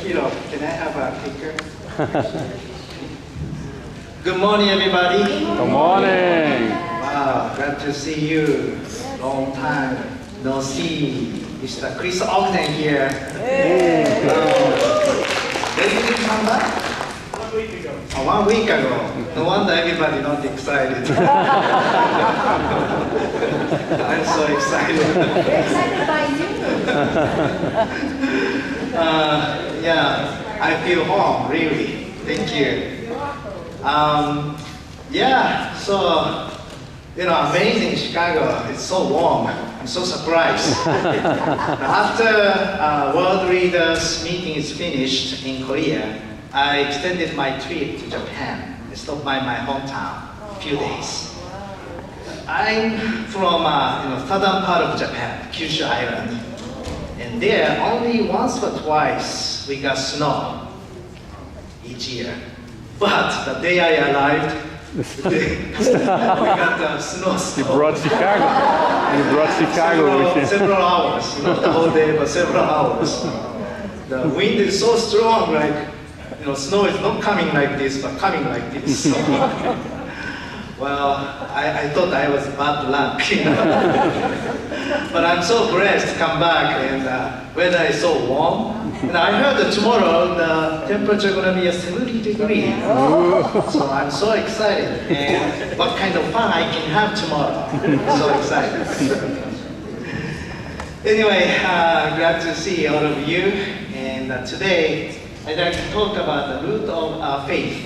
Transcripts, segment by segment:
Hiro, can I have a picture? Good morning, everybody. Good morning. Wow, glad to see you. Long time no see. Mr. Chris Ogden here. When did you come back? 1 week ago. Oh, 1 week ago. No wonder everybody not excited. I'm so excited. We're excited by you. Yeah, I feel home, really. Thank you. Yeah, so, amazing Chicago. It's so warm. I'm so surprised. After World Leaders meeting is finished in Korea, I extended my trip to Japan. I stopped by my hometown a few days. I'm from southern part of Japan, Kyushu Island. And there, only once or twice we got snow each year. But the day I arrived, we got the snow. You brought Chicago. You brought Chicago with you. Several hours, not the whole day, but several hours. The wind is so strong, like, snow is not coming like this, but coming like this. So, well, I thought I was bad luck, But I'm so blessed to come back, and weather is so warm. And I heard that tomorrow the temperature is going to be 70 degrees. So I'm so excited. And what kind of fun I can have tomorrow. So excited. Anyway, glad to see all of you. And today I'd like to talk about the root of our faith.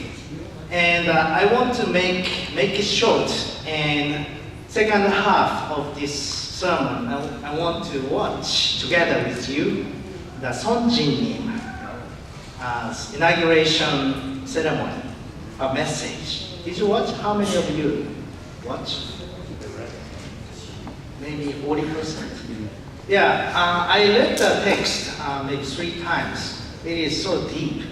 And I want to make it short. And second half of this sermon, I want to watch together with you the Sonjinnim inauguration ceremony, a message. Did you watch? How many of you watch? Maybe 40%. Yeah, I read the text maybe 3 times. It is so deep.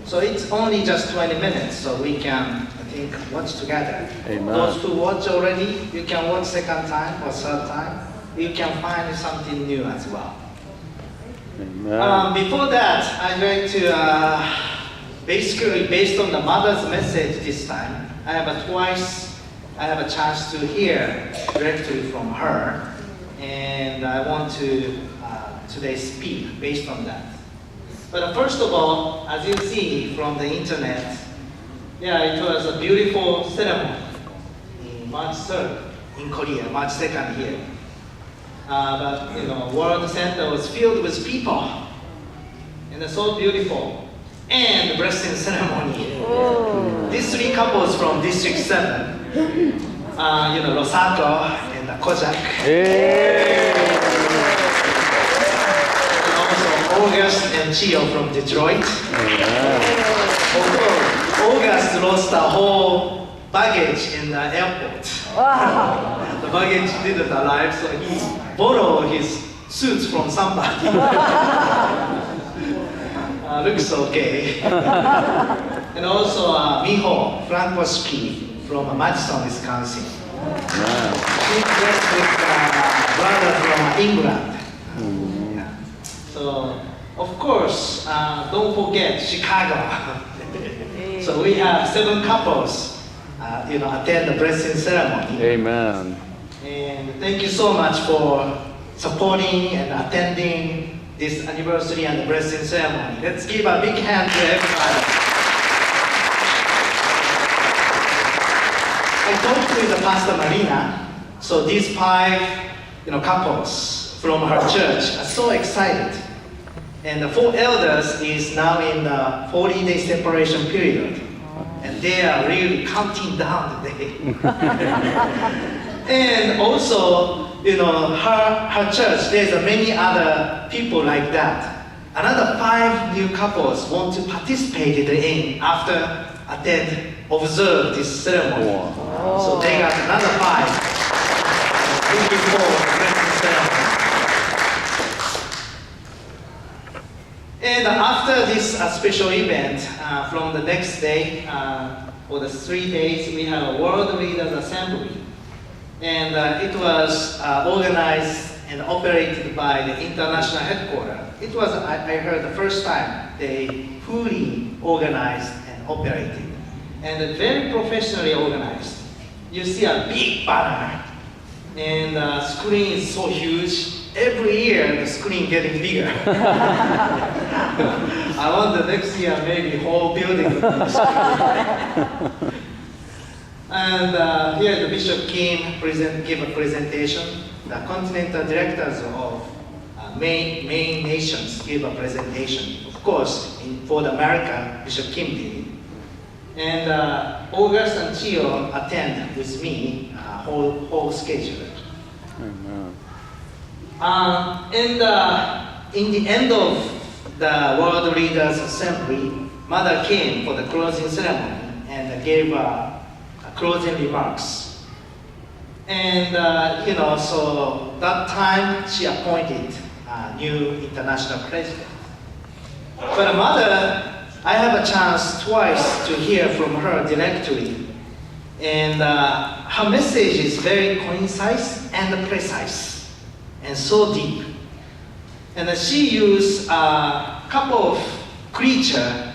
So it's only just 20 minutes, so we can, I think, watch together. Amen. Those who watch already, you can watch second time or third time. You can find something new as well. Amen. Before that, I'd like to, basically based on the mother's message this time, I have a chance to hear directly from her. And I want to today speak based on that. But first of all, as you see from the internet, yeah, it was a beautiful ceremony in March 3rd in Korea, March 2nd here. But World Center was filled with people, and it's so beautiful. And the blessing ceremony. These 3 couples from District 7, Rosato and Kojak. Hey. And also August and Chio from Detroit. Although August lost the whole baggage in the airport. The baggage didn't arrive, so he borrowed his suits from somebody. Looks okay. And also Miho Frankoski from Madison, Wisconsin. She's dressed with brother from England. Yeah. So, of course, don't forget Chicago. So we have 7 couples, attend the blessing ceremony. Amen. And thank you so much for supporting and attending this anniversary and the blessing ceremony. Let's give a big hand to everybody. I talked with the Pastor Marina, so these 5 couples from her church are so excited. And the 4 elders is now in the 40-day separation period. And they are really counting down the day. And also, her church, there's many other people like that. Another 5 new couples want to participate in after observe this ceremony. Wow. So they got another 5 looking forward to the ceremony. And after this special event, from the next day, for the 3 days, we have a World Leaders Assembly. And it was organized and operated by the international headquarters. It was, I heard, the first time they fully organized and operated, and very professionally organized. You see a big banner, and the screen is so huge. Every year, the screen getting bigger. I want the next year maybe whole building. And here the Bishop Kim give a presentation. The continental directors of main nations give a presentation. Of course, for the America, Bishop Kim did. And August and Chio attend with me whole schedule. Amen. In the end of the World Leaders Assembly, Mother came for the closing ceremony and gave closing remarks. And so that time she appointed a new international president. But Mother, I have a chance twice to hear from her directly. And her message is very concise and precise and so deep. And she used a couple of creatures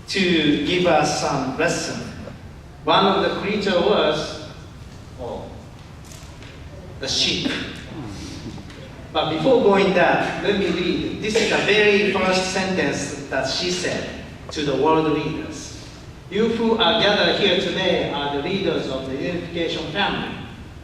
to give us some lesson. One of the creatures was the sheep. But before going that, let me read. This is the very first sentence that she said to the world leaders. You who are gathered here today are the leaders of the unification family.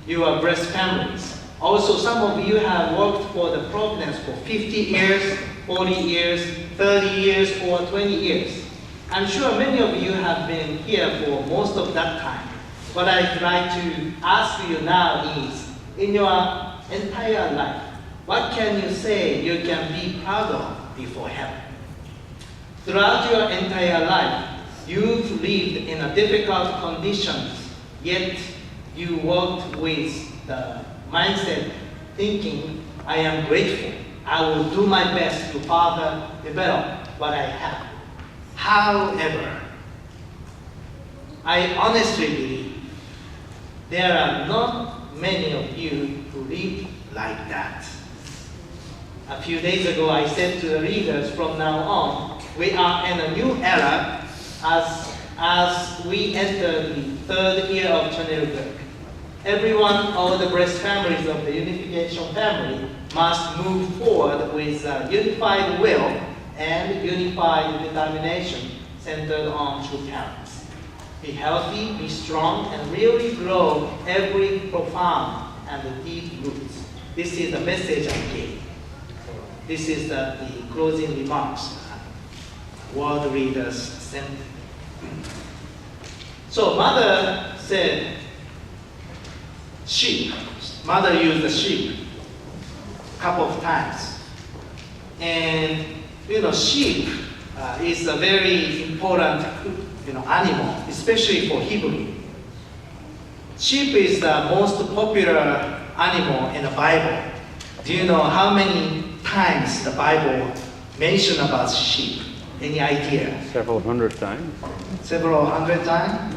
You are blessed families. Also, some of you have worked for the Providence for 50 years, 40 years, 30 years, or 20 years. I'm sure many of you have been here for most of that time. What I'd like to ask you now is, in your entire life, what can you say you can be proud of before heaven? Throughout your entire life, you've lived in a difficult conditions, yet you worked with the mindset thinking, I am grateful. I will do my best to further develop what I have. However, I honestly believe there are not many of you who live like that. A few days ago, I said to the leaders, from now on, we are in a new era as we enter the third year of Chonilberg. Everyone, all the blessed families of the unification family must move forward with a unified will and unified determination centered on true parents. Be healthy, be strong, and really grow every profound and deep roots. This is the message I gave. This is the closing remarks. World Leaders Assembly. So Mother said, sheep. Mother used the sheep a couple of times. And sheep is a very important animal, especially for Hebrew. Sheep is the most popular animal in the Bible. Do you know how many times the Bible mentions about sheep? Any idea? Several hundred times. Several hundred times?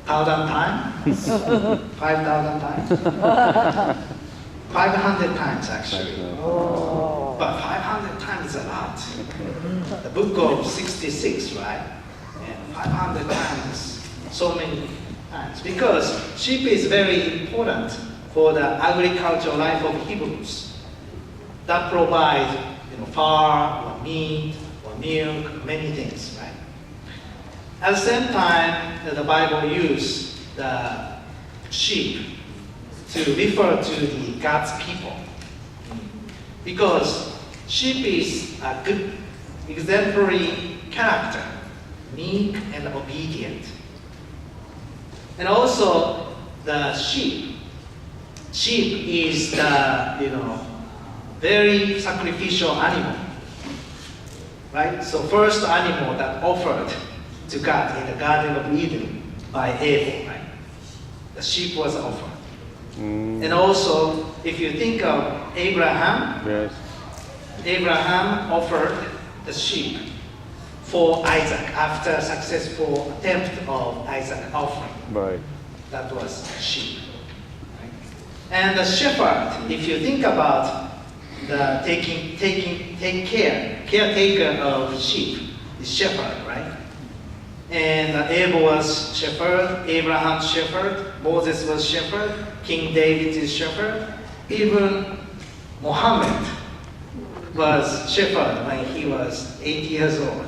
1,000 times? 5,000 times? 500 times actually. But 500 times is a lot. The book of 66, right? And 500 times, so many times. Because sheep is very important for the agricultural life of Hebrews. That provide far or meat or milk, many things, right? At the same time, the Bible uses the sheep to refer to the God's people. Because sheep is a good exemplary character, meek and obedient. And also the sheep. Sheep is the very sacrificial animal. Right? So first animal that offered to God in the Garden of Eden by Abel, right? The sheep was offered. And also, if you think of Abraham, Yes. Abraham offered the sheep for Isaac after successful attempt of Isaac offering. Right. That was sheep. Right? And the shepherd, if you think about the caretaker of sheep, is shepherd, right? And Abel was shepherd, Abraham shepherd, Moses was shepherd, King David is shepherd, even Muhammad was shepherd when he was 8 years old.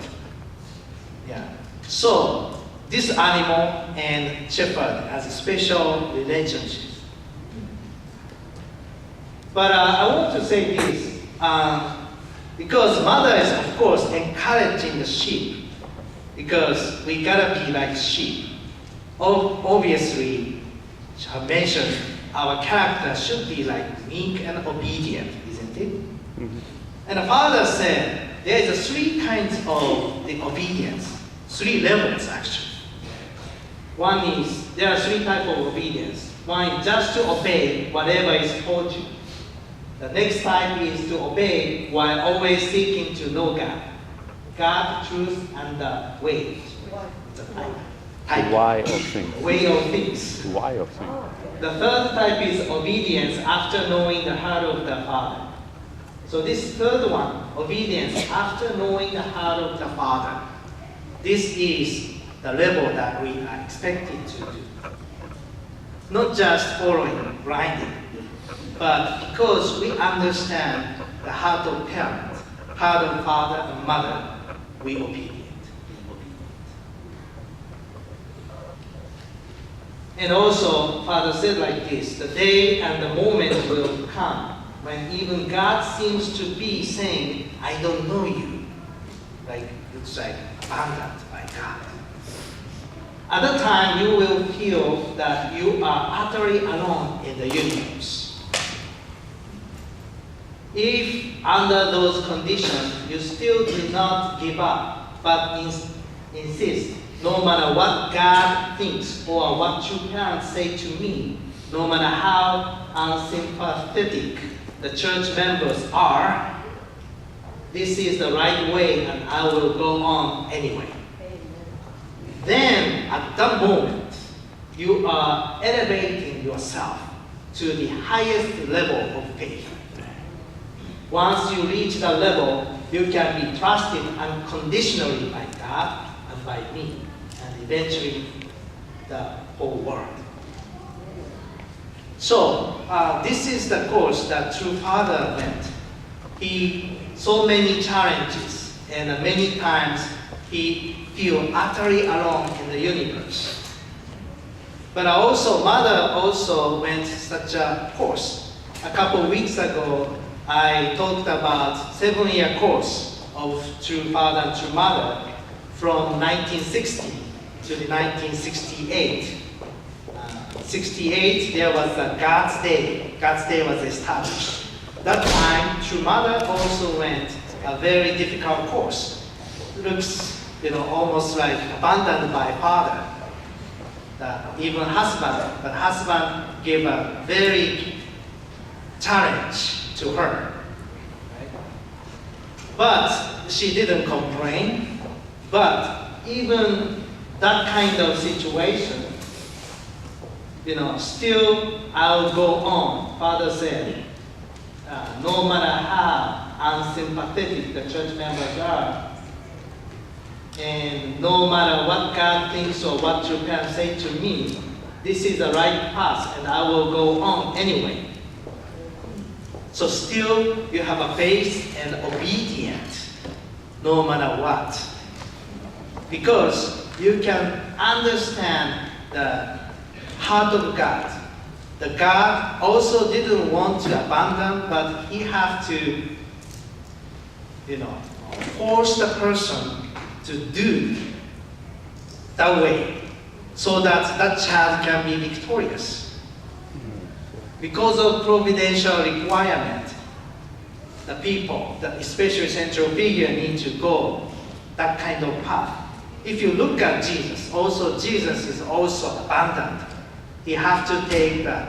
Yeah. So this animal and shepherd has a special relationship. But I want to say this, because mother is of course encouraging the sheep, because we gotta be like sheep. Obviously, I mentioned our character should be like meek and obedient, isn't it? Mm-hmm. And the father said there is 3 kinds of the obedience, 3 levels actually. One is, there are 3 types of obedience. One is just to obey whatever is told you. The next type is to obey while always seeking to know God. God, truth, and the way. It's a type. The why of things. Way of things. The why of things. The third type is obedience after knowing the heart of the Father. So this third one, obedience after knowing the heart of the Father. This is the level that we are expected to do. Not just following blindly, but because we understand the heart of parent, heart of father and mother, we obedient. And also, Father said like this, the day and the moment will come when even God seems to be saying, I don't know you. Like, looks like abandoned by God. At that time, you will feel that you are utterly alone in the universe. If under those conditions, you still do not give up, but insist, no matter what God thinks or what you parents say to me, no matter how unsympathetic the church members are, this is the right way and I will go on anyway. Then, at that moment, you are elevating yourself to the highest level of faith. Once you reach that level, you can be trusted unconditionally by God and by me, and eventually the whole world. So, this is the course that true Father went. He so many challenges, and many times he feel utterly alone in the universe. But also, Mother also went such a course. A couple of weeks ago, I talked about 7-year course of True Father and True Mother from 1960 to the 1968. 68, there was a God's Day. God's Day was established. That time, True Mother also went a very difficult course. Looks, almost like abandoned by father. Even husband, but husband gave a very challenge to her. Right? But she didn't complain. But even that kind of situation, still I'll go on. Father said, no matter how unsympathetic the church members are, and no matter what God thinks or what your parents say to me, this is the right path and I will go on anyway. So still you have a faith and obedience no matter what. Because you can understand the heart of God. The God also didn't want to abandon, but he had to, force the person to do that way so that that child can be victorious. Because of providential requirement, the people, especially central figure, need to go that kind of path. If you look at Jesus, also Jesus is also abandoned. He has to take the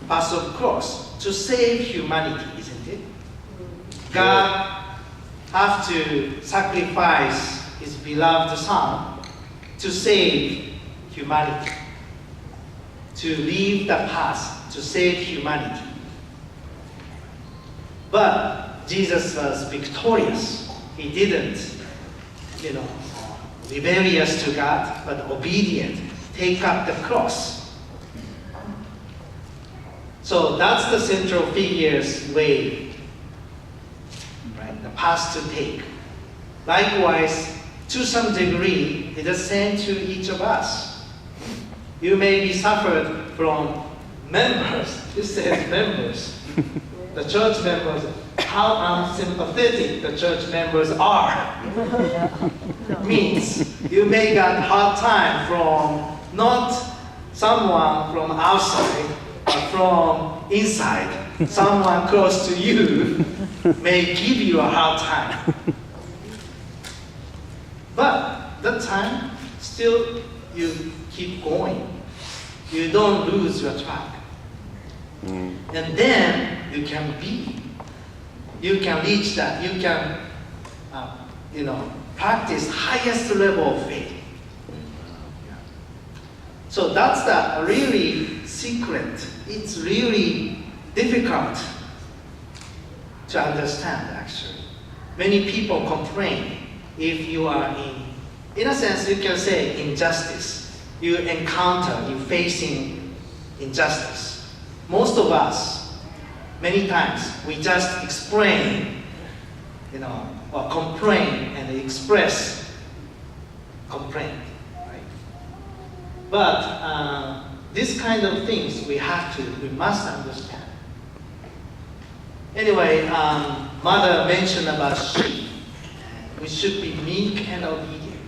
path of cross to save humanity, isn't it? God has to sacrifice his beloved Son to save humanity, to leave the past to save humanity. But Jesus was victorious. He didn't, rebellious to God, but obedient. Take up the cross. So that's the central figure's way, right? The path to take. Likewise, to some degree, it is same to each of us. You may be suffered from members. This says members. The church members, how unsympathetic the church members are. Means you may get hard time from not someone from outside, but from inside. Someone close to you may give you a hard time. But that time, still you keep going. You don't lose your track. And then you can reach that, you can, practice highest level of faith. So that's the really secret. It's really difficult to understand, actually. Many people complain if you are in a sense, you can say injustice. You facing injustice. Most of us, many times, we just explain, or complain and express complaint, right? But this kind of things we must understand. Anyway, Mother mentioned about sheep. We should be meek and obedient.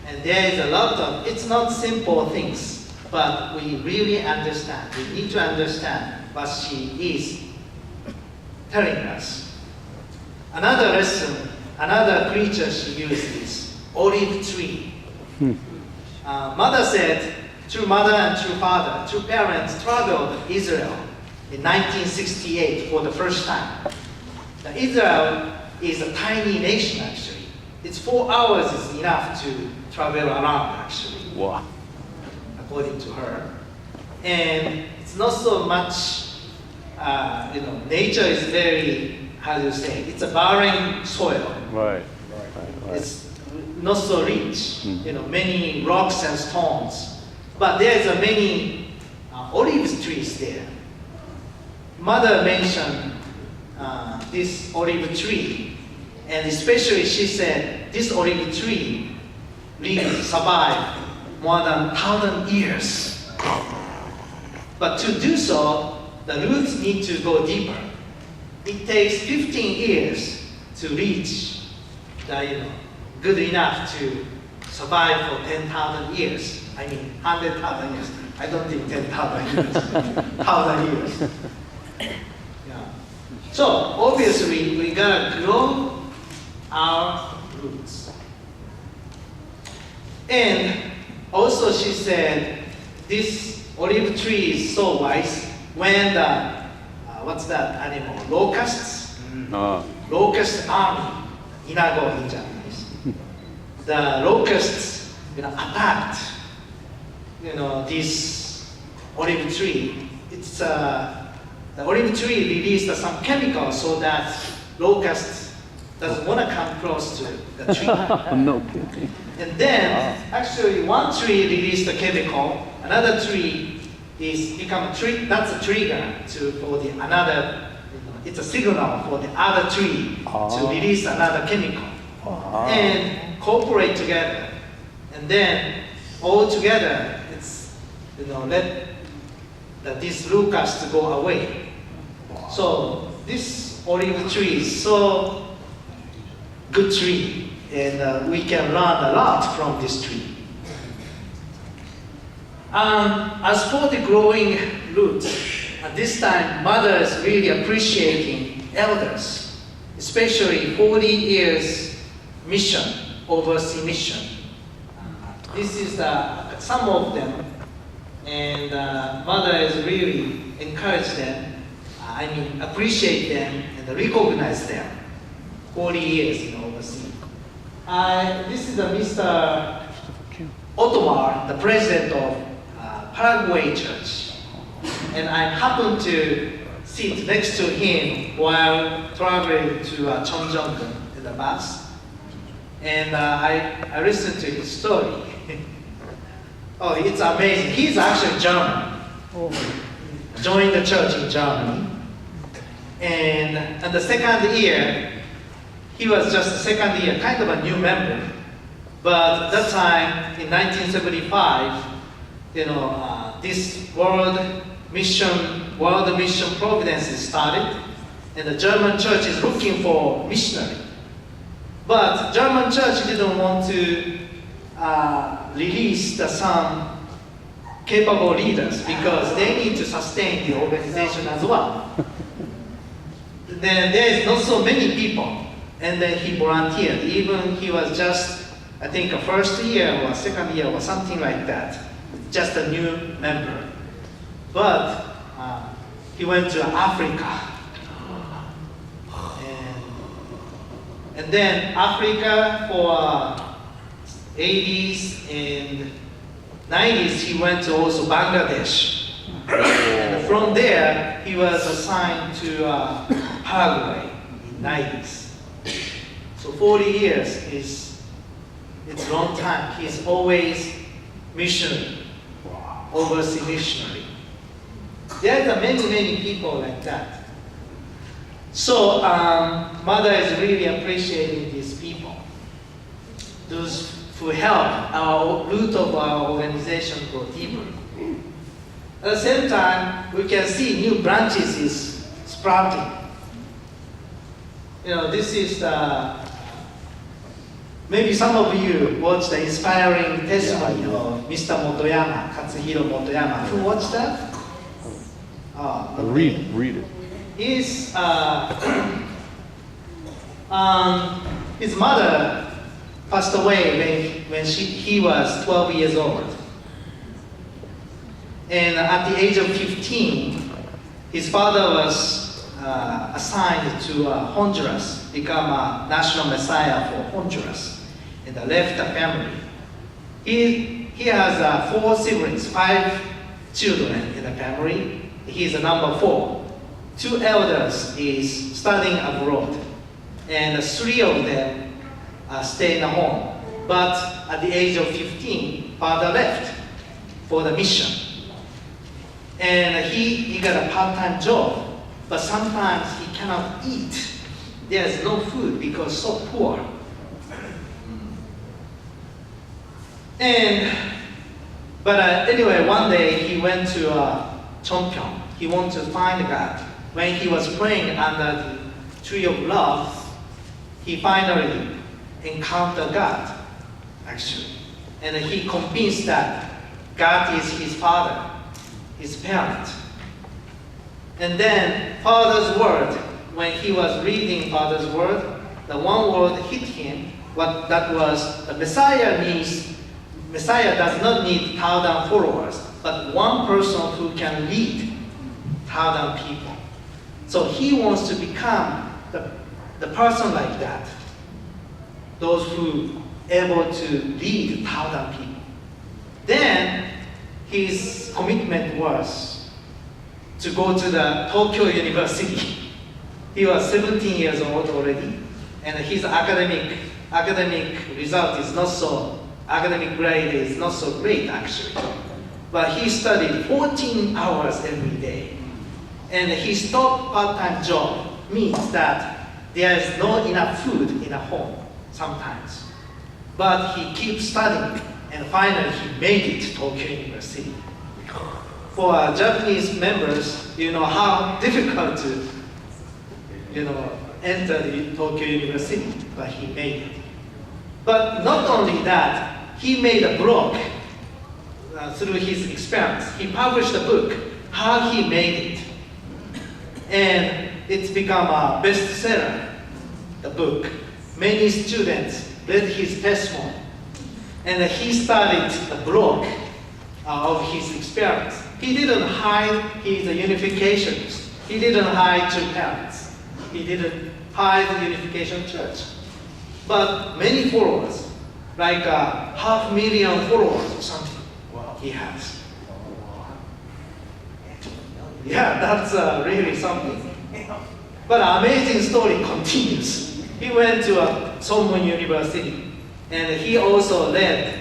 And there is a lot of, it's not simple things. But we really understand. We need to understand what she is telling us. Another lesson, another creature she used is olive tree. Mother said, true mother and true father, true parents traveled Israel in 1968 for the first time. Now, Israel is a tiny nation, actually. It's 4 hours is enough to travel around, actually. Wow. According to her. And it's not so much, nature is very, it's a barren soil. Right. It's not so rich, many rocks and stones. But there's many olive trees there. Mother mentioned this olive tree, and especially she said this olive tree really survived more than 1,000 years. But to do so, the roots need to go deeper. It takes 15 years to reach the, good enough to survive for 10,000 years. I mean, 100,000 years. I don't think 10,000 years. 1,000 years. Yeah. So, obviously, we gotta grow our roots. And also, she said, this olive tree is so wise when the, what's that animal? Locusts? Locust army, Inago in Japanese. The locusts, attacked, this olive tree. It's, the olive tree released some chemicals so that locusts doesn't want to come close to the tree. No kidding. And then, actually, one tree released a chemical, another tree is become a tree. That's a trigger for the another. It's a signal for the other tree to release another chemical, and cooperate together. And then all together, it's let this locust go away. So this olive tree is so good tree. And we can learn a lot from this tree. As for the growing roots, at this time, Mother is really appreciating elders, especially 40 years mission, overseas mission. This is some of them, and Mother is really encourage them, appreciate them and recognize them. 40 years in overseas. This is Mr. Otomar, the president of Paraguay Church. and I happened to sit next to him while traveling to Cheonjeong in the bus. And I listened to his story. Oh, it's amazing. He's actually German. Joined the church in Germany. And the second year, he was just the second year, kind of a new member. But that time, in 1975, this World Mission Providence started, and the German church is looking for missionary. But German church didn't want to release some capable leaders because they need to sustain the organization as well. Then there is not so many people, and then he volunteered. Even he was just, I think, a first year or second year or something like that, just a new member. But he went to Africa. And then Africa for 80s and 90s, he went to also Bangladesh. And from there, he was assigned to Paraguay in 90s. So 40 years it's a long time. He's always missionary, overseas missionary. There are many people like that. So Mother is really appreciating these people, those who help our root of our organization grow deeper. At the same time, we can see new branches is sprouting. This is maybe some of you watched the inspiring testimony of Mr. Motoyama, Katsuhiro Motoyama. Who watched that? Read it. His mother passed away when he was 12 years old. And at the age of 15, his father was assigned to Honduras, become a national messiah for Honduras, and left the family. He has 4 siblings, 5 children in the family. He's number 4. 2 elders is studying abroad, and 3 of them stay in home. But at the age of 15, father left for the mission. And he got a part-time job, but sometimes he cannot eat. There's no food because so poor. But anyway, one day he went to Cheonjeong. He wanted to find God. When he was praying under the tree of love, he finally encountered God, actually. And he convinced that God is his father, his parent. And then Father's word, when he was reading Father's word, the one word hit him, what that was, the Messiah does not need 1,000 followers, but one person who can lead 1,000 people. So he wants to become the person like that, those who able to lead 1,000 people. Then his commitment was to go to the Tokyo University. He was 17 years old already, and his academic result is not so, academic grade is not so great actually. But he studied 14 hours every day. And he stopped part-time job means that there is not enough food in a home sometimes. But he keeps studying, and finally he made it to Tokyo University. For Japanese members, you know how difficult to enter the Tokyo University, but he made it. But not only that, he made a blog through his experience. He published a book, how he made it. And it's become a bestseller, the book. Many students read his testimony. And he started a blog of his experience. He didn't hide his unifications. He didn't hide two parents. He didn't hide the Unification Church. But many followers, like 500,000 followers or something, he has. Yeah, that's really something. But amazing story continues. He went to Sorbonne University, and he also led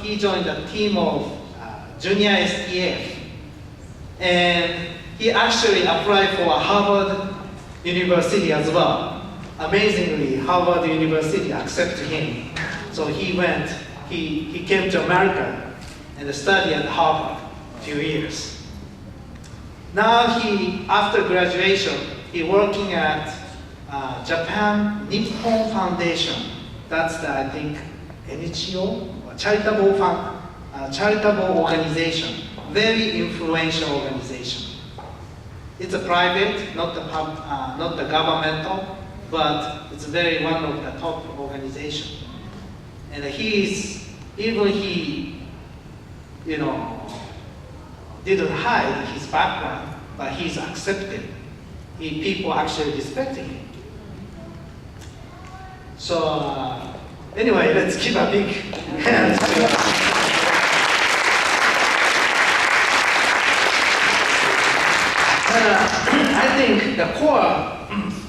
he joined a team of junior STF, and he actually applied for Harvard University as well. Amazingly, Harvard University accepted him. So he went, he came to America and studied at Harvard a few years. Now after graduation, he working at Japan Nippon Foundation. That's the, I think, NGO, charitable organization, very influential organization. It's a private, not the governmental, but it's very one of the top organization. And he, didn't hide his background, but he's accepted. People actually respect him. So anyway, let's give a big hand to I think the core,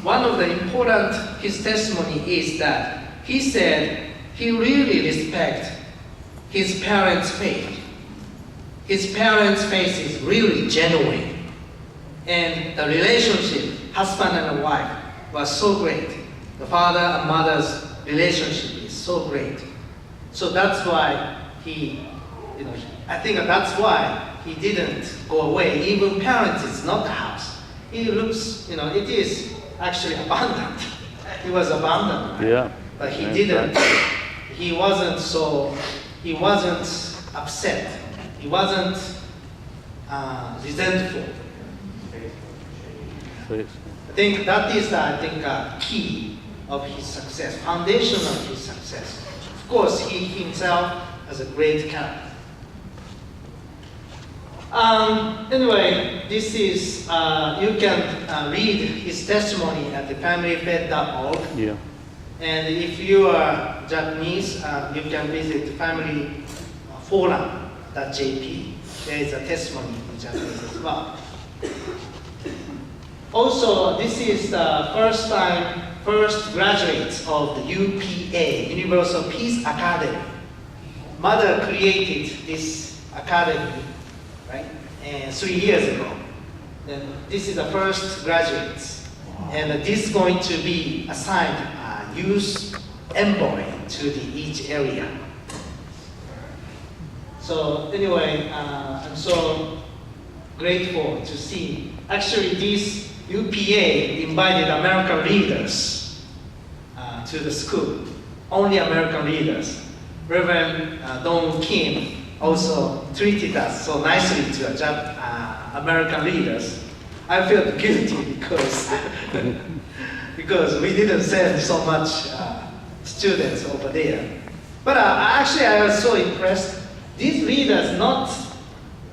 one of the important his testimony is that he said he really respects his parents' faith. His parents' faith is really genuine. And the relationship, husband and wife, was so great. The father and mother's relationship is so great. So that's why I think that's why he didn't go away. Even parents is not the house. He looks, it is actually abandoned. He was abandoned. Right? Yeah. But he didn't. He wasn't upset. He wasn't resentful. I think that is the key of his success, foundation of his success. Of course, he himself has a great character. Anyway, this is, you can read his testimony at the familyfed.org. Yeah. And if you are Japanese, you can visit familyforum.jp. There is a testimony in Japanese as well. Also, this is the first graduates of the UPA, Universal Peace Academy. Mother created this academy, right? And 3 years ago. Then this is the first graduates. And this is going to be assigned a youth envoy to each area. So anyway, I'm so grateful to see. Actually, this UPA invited American leaders to the school. Only American leaders. Reverend Don Kim also treated us so nicely to American leaders. I felt guilty because we didn't send so much students over there. But actually, I was so impressed. These leaders not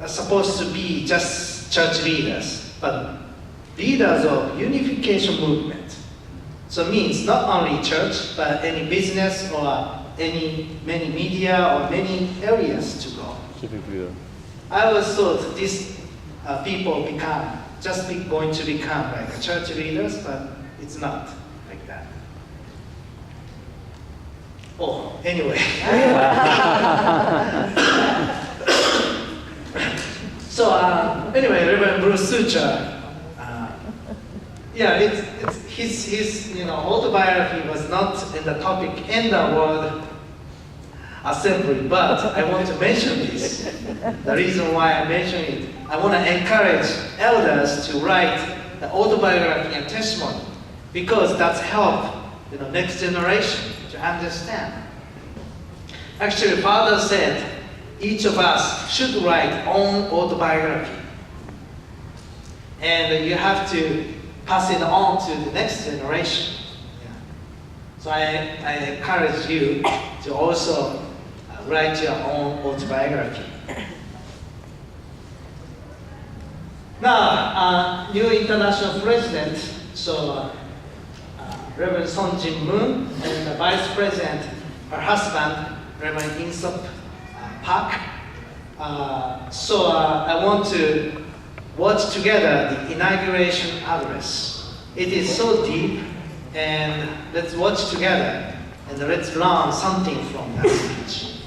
supposed to be just church leaders, but leaders of unification movement. So it means not only church, but any business or many media or many areas to go. I always thought these people going to become like church leaders, but it's not like that. Oh, anyway. So anyway, Reverend Bruce Sucher. Yeah, his autobiography was not in the topic in the World Assembly, but I want to mention this. The reason why I mention it, I want to encourage elders to write the autobiography and testimony, because that's help next generation to understand. Actually, Father said each of us should write own autobiography, and you have to pass it on to the next generation. Yeah. So I encourage you to also write your own autobiography. Now, new international president, so Reverend Son Jin Moon, and the vice president, her husband, Reverend Insop Park. So I want to watch together the inauguration address. It is so deep, and let's watch together and let's learn something from that speech.